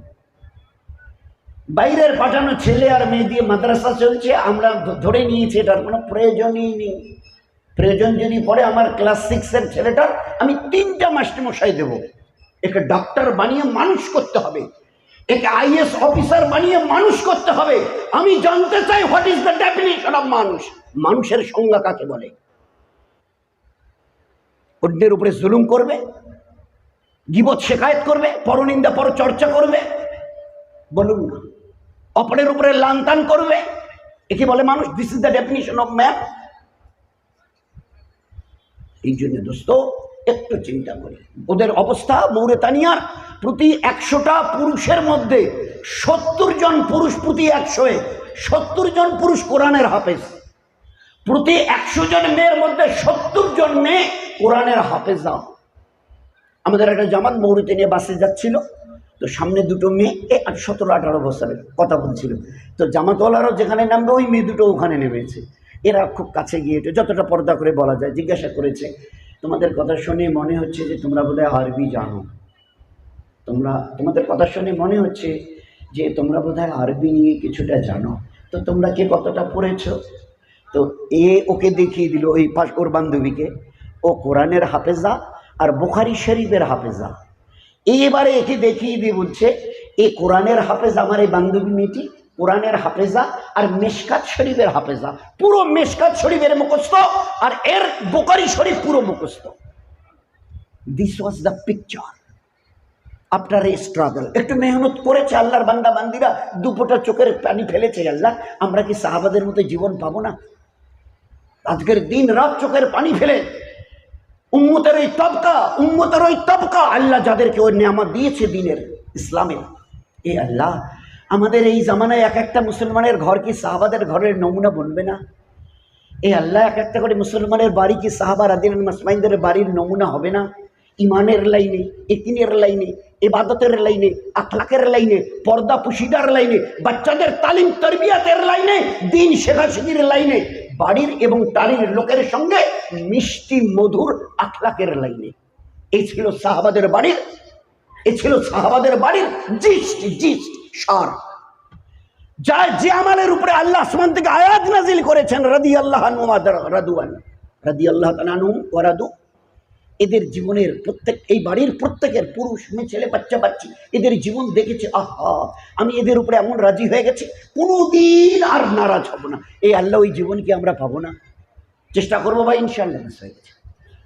বাইরের পাঠানো ছেলে আর মেয়ে দিয়ে মাদ্রাসা চলছে। আমরা ধরে নিয়েছি এটার কোনো প্রয়োজনই নেই। প্রয়োজন যদি পড়ে আমার ক্লাস 6-এর ছেলেটার আমি 3টা মাস্টারমশাই দেব। একে ডাক্তার বানিয়ে মানুষ করতে হবে, একে IAS অফিসার বানিয়ে মানুষ করতে হবে। আমি জানতে চাই what is the definition of মানুষ। মানুষের সংজ্ঞা কাকে বলে? অন্যের উপরে জুলুম করবে, গীবত শেখায়েত করবে, পরনিন্দা পরচর্চা করবে, বলুন না, অপরের উপরে লানতান করবে, একে বলে মানুষ? This is the definition of man. এই জন্য দোস্ত একটু চিন্তা করি ওদের অবস্থা। মৌরিতানিয়ার প্রতি 100টা পুরুষের মধ্যে 70 জন পুরুষ, প্রতি 100-এ 70 জন পুরুষ কোরআনের হাফেজ। প্রতি 100 জন মেয়ের মধ্যে 70 জন মেয়ে কোরআনের হাফেজা। আমাদের একটা জামাত মৌরিতানিয়া বাসে যাচ্ছিল, তো সামনে 2টো মেয়ে 17-18 বছরের কথা বলছিল। তো জামাতওয়ালারও যেখানে নামবে ওই মেয়ে 2টো ওখানে নেমেছে। এরা খুব কাছে গিয়ে যতটা পর্দা করে বলা যায় জিজ্ঞাসা করেছে, তোমাদের কথা শুনে মনে হচ্ছে যে তোমরা বোধহয় আরবি জানো, তোমাদের কথা শুনে মনে হচ্ছে যে তোমরা বোধহয় আরবি নিয়ে কিছুটা জানো, তো তোমরা কে কতটা পড়েছো? তো ওকে দেখিয়ে দিল, ওই পাশ ওর বান্ধবীকে, ও কোরআনের হাফেজা আর বুখারী শরীফের হাফেজা। এবারে একে দেখিয়ে দিয়ে বলছে, এ কোরআনের হাফেজ, আমার এই বান্ধবী মেয়েটি কোরআনের হাফেজা আর মেশকাত শরীফের হাফেজা, পুরো মেশকাত শরীফের মুখস্থ আর এর বুখারী শরীফ পুরো মুখস্থ। This was the picture after a struggle. একটু মেহনত করেছে আল্লাহর বান্দা বান্দিরা, 2 ফোঁটা চোখের পানি ফেলেছে। আল্লাহ, আমরা কি সাহাবাদের মতো জীবন পাবো না? আজকের দিন রাত চোখের পানি ফেলে উম্মতের ওই তবকা আল্লাহ যাদেরকে ওই নিয়ামত দিয়েছে দিনের, ইসলামের, এ আল্লাহ আমাদের এই জামানায় এক একটা মুসলমানের ঘর কি সাহাবাদের ঘরের নমুনা বনবে না? এ আল্লাহ এক একটা করে মুসলমানের বাড়ি কি সাহাবা রাদিয়াল্লাহু মাসমাইনদের বাড়ির নমুনা হবে না? ইমানের লাইনে, ইকিনের লাইনে, ইবাদতের লাইনে, আখলাকের লাইনে, পর্দা পুশিদার লাইনে, বাচ্চাদের তালিম তরবিয়াতের লাইনে, দিন শেখাশেখির লাইনে, বাড়ির এবং টাড়ির লোকের সঙ্গে মিষ্টি মধুর আখলাকের লাইনে। এই ছিল সাহাবাদের বাড়ির জিস্ট সার। যে আমালের উপরে আল্লাহ আসমান থেকে আয়াত নাজিল করেছেন, রাদিয়াল্লাহু আনহু ওয়া রাদু। এদের জীবনের এই বাড়ির প্রত্যেকের পুরুষ মেয়ে ছেলে বাচ্চা বাচ্চি এদের জীবন দেখেছে, আহা আমি এদের উপরে এমন রাজি হয়ে গেছি, কোনোদিন আর নারাজ হব না। এই আল্লাহ ওই জীবন কি আমরা পাবো না? চেষ্টা করবো ভাই, ইনশাআল্লাহ হয়ে গেছে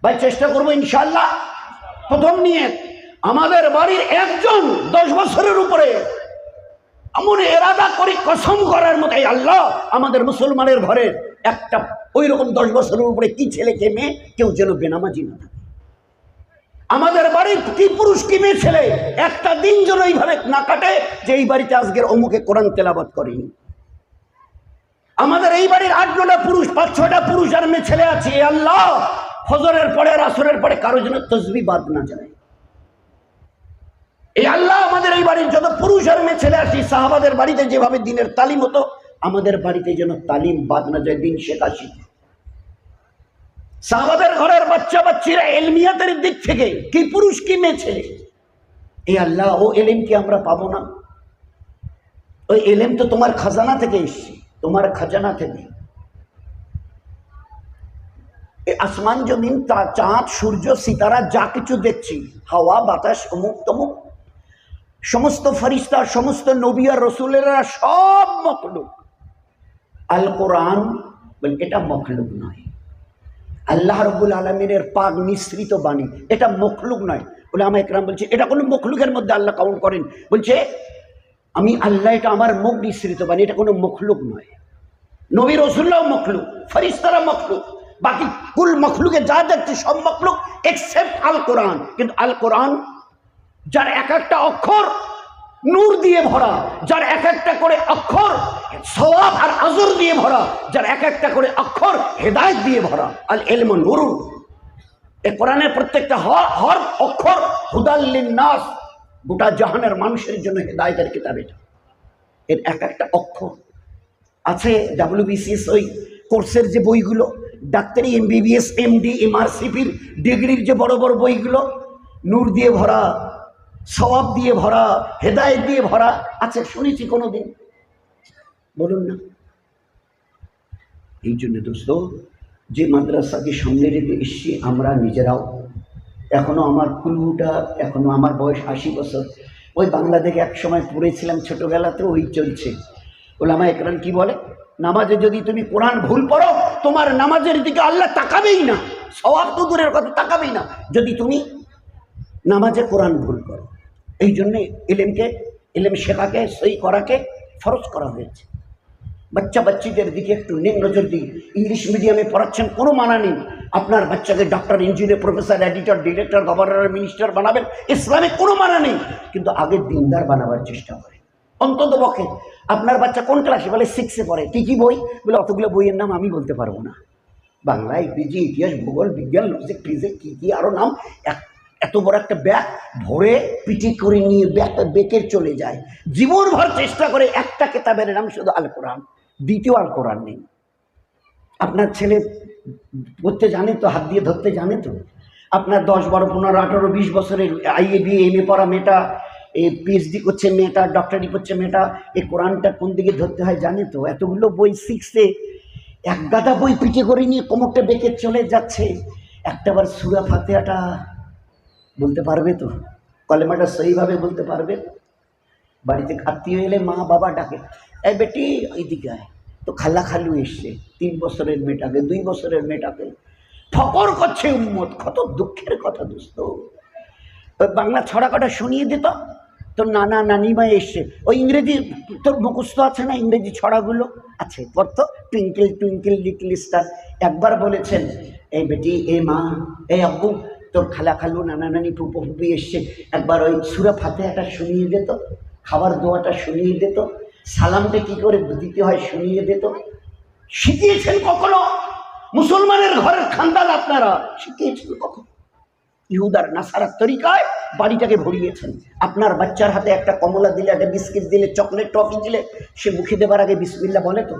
ভাই, চেষ্টা করবো ইনশাআল্লাহ। প্রথম নিয়ে আমাদের বাড়ির একজন 10 বছরের উপরে এমন এরাদা করি, কসম করার মতো, এই আল্লাহ আমাদের মুসলমানের ঘরে একটা ওই রকম 10 বছরের উপরে কি ছেলে কে মেয়ে কেউ যেন বেনামাজি না থাকে। আমাদের বাড়ির কি পুরুষ কি মেয়ে ছেলে একটা দিন যেন এইভাবে না কাটে যে এই বাড়িতে আজকের অমুকে কোরআন তেলাওয়াত করেনি। আমাদের এই বাড়ির 8-9টা পুরুষ, 5-6টা পুরুষ আর মেয়ে ছেলে আছে, আল্লাহ ফজরের পরে আর আসরের পরে কারো যেন তসবিহ বাদ না যায়। এই আল্লাহ আমাদের এই বাড়ির যত পুরুষ আর মেয়ে ছেলে আছে, সাহাবাদের বাড়িতে যেভাবে দিনের তালিম হতো, আমাদের বাড়িতে যেন তালিম বাদ না যায়, দিন শেখা শিখে। সাহাবাদের ঘরের বাচ্চা বাচ্চিরা এলমিয়াতের দিক থেকে কি পুরুষ কি মেয়ে ছেলে, এই আল্লাহ ও এলেম কি আমরা পাবো না? ওই এলেম তো তোমার খাজানা থেকে এসছে, তোমার খাজানা থেকে। আসমান জমিন, চাঁদ সূর্য সিতারা যা কিছু দেখছি, হাওয়া বাতাস অমুক তমুক, সমস্ত ফেরেশতা, সমস্ত নবী আর রাসূলেরা সব মখলুক। আল কোরআন বলে এটা মখলুক নয়, আল্লাহ রাব্বুল আলামিনের পাক মিশ্রিত বাণী, এটা মখলুক নয়। উলামা ইকরাম বলছে এটা কোনো মখলুকের মধ্যে আল্লাহ কাউন্ট করেন, বলছে আমি আল্লাহ, এটা আমার মুখ মিশ্রিত বাণী, এটা কোনো মখলুক নয়। নবী রাসূলরাও মখলুক, ফেরেশতারা মখলুক, বাকি কুল মখলুকে যা দেখছে সব মখলুক এক্সেপ্ট আল কোরআন। কিন্তু আল কোরআন যার এক একটা অক্ষর নূর দিয়ে ভরা, যার এক একটা করে অক্ষর সওয়াব আর আজর দিয়ে ভরা, যার এক একটা করে অক্ষর হেদায়েত দিয়ে ভরা। আল ইলমু নূরুন, এই কোরআনের প্রত্যেকটা হরফ অক্ষর হুদাল লিন্নাস, গোটা জাহানের মানুষের জন্য হেদায়েতের কিতাব এটা। এর এক একটা অক্ষর আছে। WBCS ওই কোর্সের যে বইগুলো, ডাক্তারি, MBBS, MD, MRCPর ডিগ্রির যে বড় বড় বইগুলো, নূর দিয়ে ভরা, সওয়াব দিয়ে ভরা, হেদায়েত দিয়ে ভরা আছে, শুনেছি কোনোদিন? বলুন না। এই জন্য দোস্ত, যে মাদ্রাসাকে সামনে রেখে এসছি আমরা নিজেরাও, এখনো আমার কুলুটা, এখনো আমার বয়স 80 বছর। ওই বাংলা থেকে এক সময় পড়েছিলাম ছোটবেলাতে, ওই চলছে। ওলামা একরাম কি বলে, নামাজে যদি তুমি কোরআন ভুল পড়ো, তোমার নামাজের দিকে আল্লাহ তাকাবেই না, সওয়াব তো দূরের কথা, তাকাবেই না যদি তুমি নামাজে কোরআন ভুল করো। এই জন্যে ইলম শেখাকে, সই করাকে ফরজ করা হয়েছে। বাচ্চা বাচ্চিদের দিকে একটু নেক নজর দিই। ইংলিশ মিডিয়ামে পড়াচ্ছেন, কোনো মানা নেই। আপনার বাচ্চাকে doctor, engineer, professor, editor, director, governor, minister বানাবেন, ইসলামে কোনো মানা নেই, কিন্তু আগে দিনদার বানাবার চেষ্টা করে। অন্তত পক্ষে আপনার বাচ্চা কোন ক্লাসে? বলে 6-এ পড়ে। কি বই? বলে অতগুলো বইয়ের নাম আমি বলতে পারবো না। বাংলা, ইংরেজি, ইতিহাস, ভূগোল, বিজ্ঞান, লজিক, ফিজিক্স, কি আরো নাম। এত বড় একটা ব্যাগ ভরে পিটি করে নিয়ে বেকের চলে যায়। জীবনভর চেষ্টা করে, একটা কিতাবের নাম শুধু আল কোরআন, দ্বিতীয় আল কোরআন নেই। আপনার ছেলে পড়তে জানে তো? হাত দিয়ে ধরতে জানে তো? আপনার 10, 12, 15, 18, 20 বছরের IA, BA, MA পড়া মেয়েটা, PhD করছে মেয়েটা, ডক্টরি করছে মেয়েটা, এই কোরআনটা কোন দিকে ধরতে হয় জানে তো? এতগুলো বই 6-এ এক গাদা বই পিঠে করে নিয়ে কোমরটা বেঁকে চলে যাচ্ছে। একটাবার সূরা ফাতিহাটা বলতে পারবে তো? কলেমাটা সহিভাবে বলতে পারবে? বাড়িতে আত্মীয় এলে মা বাবা ডাকে, এই বেটি এইদিকে আয়, তো খালা খালু এসছে, 3 বছরের মেয়েটাকে, 2 বছরের মেয়েটাকে ফকর করছে উম্মত। কত দুঃখের কথা দোস্ত। বাংলা ছড়া কটা শুনিয়ে দিত, তোর নানা নানিমা এসছে। ওই ইংরেজি তোর মুখস্থ আছে না? ইংরেজি ছড়াগুলো আছে, পড়তো। Twinkle twinkle little star. একবার বলেছেন, এই বেটি, এ মা, এই আব্বু, তোর খালা খালু, নানা নানি, ফুপো ফুপি এসছে, একবার ওই সূরা ফাতিহাটা শুনিয়ে দিত, খাবার দোয়াটা শুনিয়ে দিত, সালামটা কি করে দিতে হয় শুনিয়ে দিত। শিখিয়েছেন কখনো? মুসলমানের ঘরের খানদান আপনারা শিখিয়েছেন কখনো? ইহুদার নাসারার তরিকায় বাড়িটাকে ভরিয়েছেন। আপনার বাচ্চার হাতে একটা কমলা দিলে, একটা বিস্কিট দিলে, চকলেট টফি দিলে, সে মুখে দেবার আগে বিসমিল্লাহ বলে তো?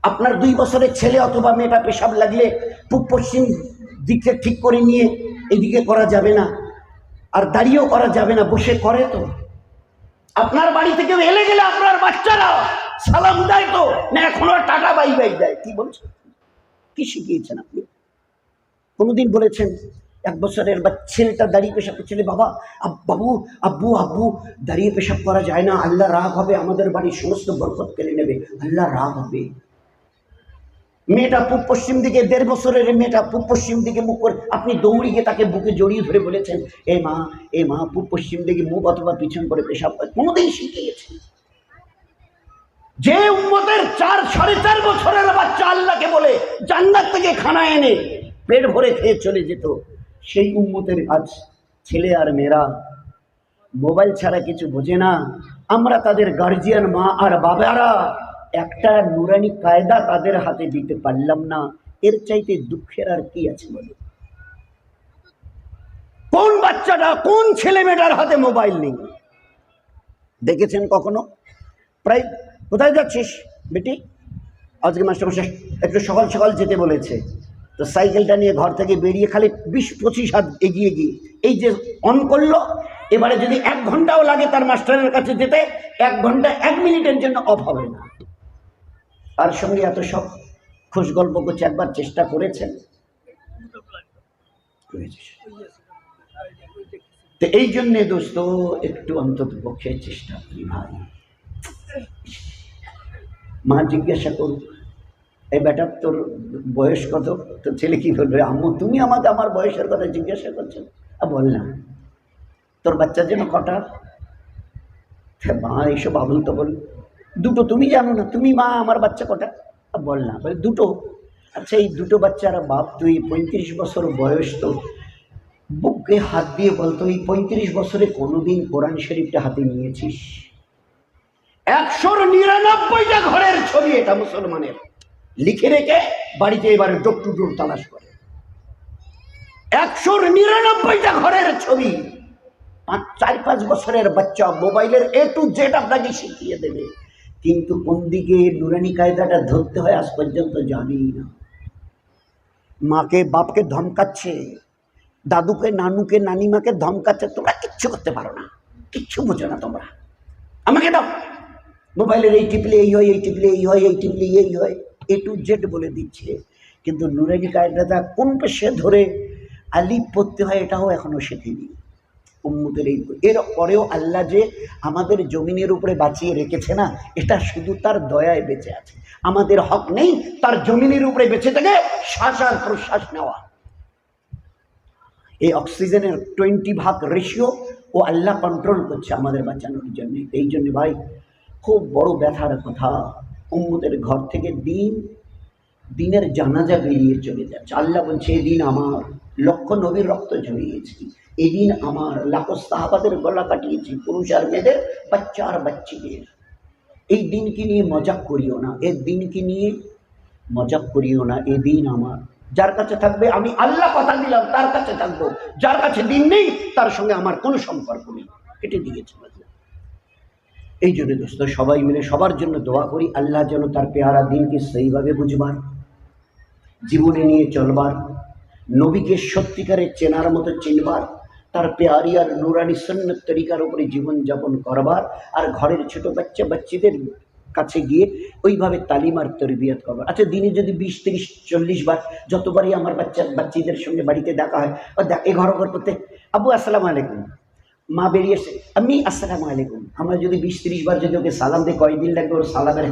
আপনার 2 বছরের ছেলে অথবা মেয়েটা পেশাব লাগলে পূব পশ্চিম দিকে ঠিক করে নিয়ে এদিকে করা যাবে না, আর দাঁড়িয়েও করা যাবে না, বসে করে তো? আপনার বাড়ি থেকে এলে গেলে আপনার বাচ্চারা সালাম দেয় তো? না এখনো টাটা বাই বাই দেয়? কি বলছেন? কি শিখিয়েছেন আপনি? কোনোদিন বলেছেন 1 বছরের ছেলেটা দাঁড়িয়ে পেশাব করছে, বাবা, বাবু, আব্বু, আব্বু, দাঁড়িয়ে পেশাব করা যায় না, আল্লাহ রাগ হবে, আমাদের বাড়ির সমস্ত বরকত কেড়ে নেবে, আল্লাহ রাগ হবে। মেয়েটা পূব পশ্চিম দিকে, 1.5 বছরের মেয়েটা পূব পশ্চিম দিকে মুখ করে, আপনি দৌড়ে গিয়ে তাকে বুকে জড়িয়ে ধরে বলেছেন, এ মা, পূব পশ্চিম দিকে মুখ অথবা পিছন করে পেশাব করে? কোনোদিন শিখে গেছে? যে উম্মতের 4-4.5 বছরের বাচ্চা আল্লাহকে বলে জান্নাত থেকে খানা এনে পেট ভরে খেয়ে চলে যেত, সেই উম্মতের আজ ছেলে আর মেয়েরা মোবাইল ছাড়া কিছু বোঝে না। আমরা তাদের গার্জিয়ান মা আর বাবারা একটা নুরানি কায়দা তাদের হাতে দিতে পারলাম না। এর চাইতে দুঃখের আর কি আছে বলে? কোন বাচ্চাটা, কোন ছেলে মেয়েটার হাতে মোবাইল নেই? দেখেছেন কখনো? প্রায়, কোথায় যাচ্ছিস বেটি? আজকে মাস্টারমশাই একটু সকাল সকাল যেতে বলেছে, তো সাইকেলটা নিয়ে ঘর থেকে বেরিয়ে খালি 20-25 হাত এগিয়ে গিয়ে এই যে অন করলো, এবারে যদি 1 ঘন্টাও লাগে তার মাস্টারের কাছে যেতে, 1 ঘন্টা 1 মিনিটের জন্য অফ হবে না। তার সঙ্গে এত সব খুশ গল্প করছে। একবার চেষ্টা করেছেন? তো এই জন্যে দোস্ত একটু অন্তত পক্ষে চেষ্টা করি ভাই। মা জিজ্ঞাসা করুক, এই বেটা তোর বয়স কত? তোর ছেলে কি বলবে, আম্মু তুমি আমাকে আমার বয়সের কথা জিজ্ঞাসা করছো? বল না তোর বাচ্চার জন্য কটা? মা এইসব আবুল তো বল, 2টো। তুমি জানো না? তুমি মা, আমার বাচ্চা কটা? বল না। বলে 2টো। আচ্ছা, এই 2টো বাচ্চার বাপ তুই, 35 বছর বয়স, তো বুকে হাত দিয়ে বলতো, এই 35 বছরে কোনোদিন কোরআন শরীফটা হাতে নিয়েছিস? 199টা ঘরের ছবি এটা মুসলমানের, লিখে রেখে বাড়িতে এবারে ডোর টু ডোর তালাশ করে। 199টা ঘরের ছবি। 4-5 বছরের বাচ্চা মোবাইলের A to Z আপনাকে শিখিয়ে দেবে, কিন্তু কোন দিকে নুরানি কায়দাটা ধরতে হয় আজ পর্যন্ত জানি না। মাকে বাপকে ধমকাচ্ছে, দাদুকে নানুকে নানিমাকে ধমকাচ্ছে, তোমরা কিচ্ছু করতে পারো না, কিচ্ছু বোঝো না তোমরা, আমাকে দাও, মোবাইলের এই টিপলে এই হয়, এই টিপলে এই হয়, এই টিপলে এই হয়, এ টু জেড বলে দিচ্ছে। কিন্তু নুরানি কায়দাটা কোন পেশে ধরে আলিফ পড়তে হয় এটাও এখনো শেখেনি উম্মতের। এর পরেও আল্লাহ যে আমাদের জমিনের উপরে বাঁচিয়ে রেখেছে না, এটা শুধু তার দয়ায় বেঁচে আছে। আমাদের হক নেই তার জমিনের উপরে বেঁচে থেকে শ্বাস আর প্রশ্বাস নেওয়া। এই অক্সিজেনের 20 ভাগ রেশিও ও আল্লাহ কন্ট্রোল করছে আমাদের বাঁচানোর জন্য। এই জন্য ভাই খুব বড় ব্যথার কথা, উম্মতের ঘর থেকে দিনের জানাজা বেরিয়ে চলে যাচ্ছে। আল্লাহ বলছে এদিন আমার, লক্ষ নবীর রক্ত ঝরিয়েছি, এদিন আমার, লাখো সাহাবাদের গলা কাটিয়েছি, পুরুষ আর মেয়েদের, বাচ্চা আর বাচ্চিদের। এই দিনকে নিয়ে মজাক করিও না, এর দিনকে নিয়ে মজাক করিও না, এদিন আমার। যার কাছে থাকবে আমি আল্লাহ কথা দিলাম তার কাছে থাকবো, যার কাছে দিন নেই তার সঙ্গে আমার কোনো সম্পর্ক নেই, কেটে দিয়েছে। এই জন্য দোস্ত সবাই মিলে সবার জন্য দোয়া করি, আল্লাহ যেন তার পেয়ারা দিনকে সেইভাবে বুঝবার, জীবনে নিয়ে চলবার, নবীকে সত্যিকারে চেনার মতো চিনবার, তার পেয়ারি আর নুরানি সুন্নত তরিকার উপরে জীবনযাপন করবার, আর ঘরের ছোট বাচ্চাদের কাছে গিয়ে ওইভাবে তালিম আর তরবিয়ত করবার। আচ্ছা দিনে যদি 20, 30, 40 বার, যতবারই আমার বাচ্চাদের সঙ্গে বাড়িতে দেখা হয়, ও এ ঘর করতে, আব্বু আসসালামু আলাইকুম, মা বেরিয়েছে আমি আসসালামু আলাইকুম, আমরা যদি 20, 30 বার যদি ওকে সালাম দিই, কয়দিন লাগবে ওর সালামের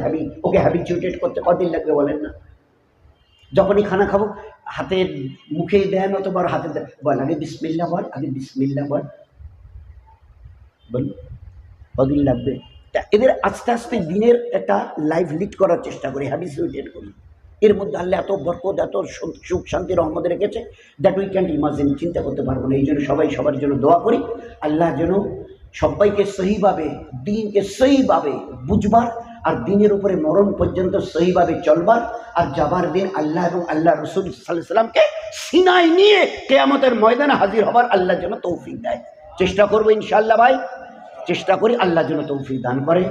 ওকে হ্যাবিচুয়েটেড করতে, কদিন লাগবে বলেন না? যখনই খানা খাবো হাতে মুখে দেন, অতবার হাতে দেন, বল আগে বিসমিল্লাহ বল, আগে বিসমিল্লাহ বল, বল কদিন লাগবে? এদের আস্তে আস্তে দিনের একটা লাইফ লিড করার চেষ্টা করি, হ্যাবিচুয়েটেড করি। এর মধ্যে আল্লাহ এত বরকত, এত সুখ শান্তি রহমত রেখেছে দ্যাট উই ক্যান্ট ইমাজিন, চিন্তা করতে পারবো না। এই জন্য সবাই সবার জন্য দোয়া করি, আল্লাহ যেন সবাইকে সহিভাবে দিনকে সহিভাবে বুঝবার, আর দিনের উপরে মরণ পর্যন্ত সহিভাবে চলবার, আর যাবার দিন আল্লাহ এবং আল্লাহ রসুল সাল্লাল্লাহু আলাইহি সাল্লামকে সিনায় নিয়ে কিয়ামতের ময়দানে হাজির হবার আল্লাহ যেন তৌফিক দেয়। চেষ্টা করবো ইনশাআল্লাহ ভাই, চেষ্টা করি, আল্লাহ যেন তৌফিক দান করে।